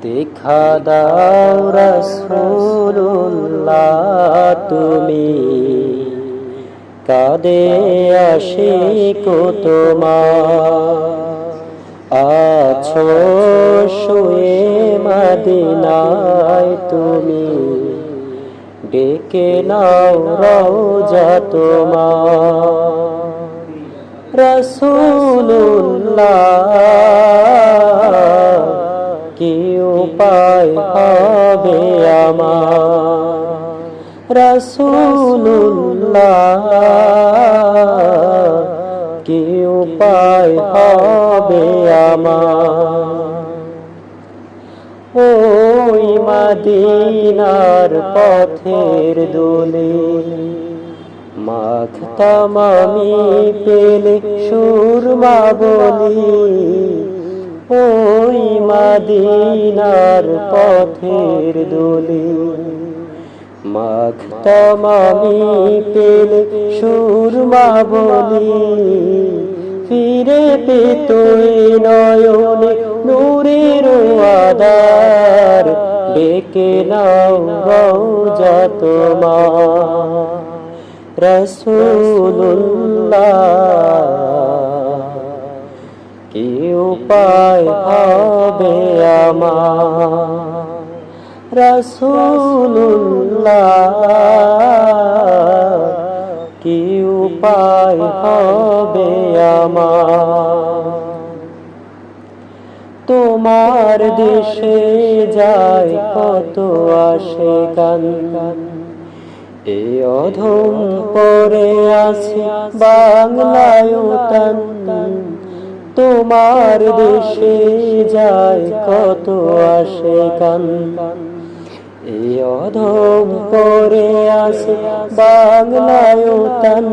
দেখা দাও রাসূলুল্লাহ তুমি, কাঁদে আশিক তোমার। আছো শুয়ে মদিনায় তুমি, ডেকে নাও রওজা তোমার। রাসূলুল্লাহ কি উপায় হবে আমার, রাসূলুল্লাহ কি উপায় হবে আমার। ওই মদিনার পথের দোলে মাখতাম আমি পেলে সুরমা বলি। ওই মদিনার পথের দোলে মাখতাম আমি পেলে সুরমা বলি। ফিরে পেত নয়নে নূরের আধার, ডেকে নাও রওজা তোমার। রাসূলুল্লাহ কি উপায় হবে আমার, রাসূলুল্লাহ কি উপায় হবে আমার। তোমার দেশে যায় কত আশিকান, এ অধম পরে আছে বাংলায় তান। তোমার দেশে যায় কত আশিকান, এ অধম পরে আছে বাংলায় তান।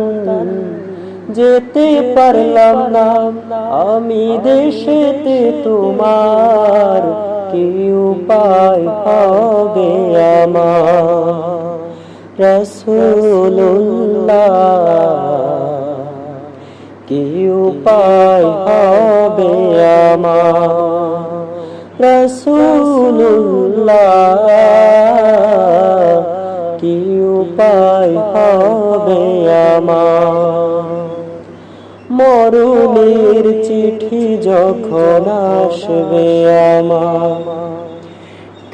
যেতে পারলাম না আমি দেশেতে তোমার, কি উপায় হবে আমার, রাসূলুল্লাহ কি উপায় হবে আমার, রাসূলুল্লাহ কি উপায় হবে আমার। মরণের চিঠি যখন আসবে আমার,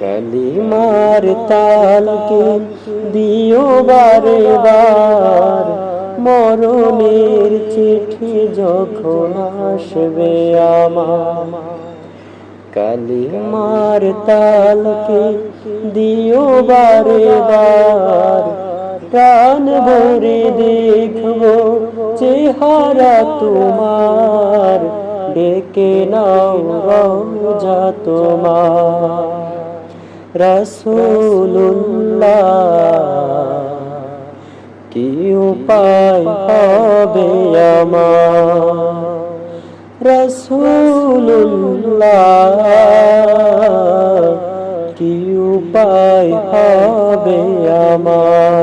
কালিমার তালকে দিও বারে বার। মরণের চিঠি যখন আসবে আমার, কালিমার তালকে দিও বারে বার। প্রাণ ভরে দেখবো চেহারা তোমার, ডেকে নাও রওজা তোমার। রাসূলুল্লাহ কি উপায় হবে আমার, রাসূলুল্লাহ কি উপায় হবে আমার।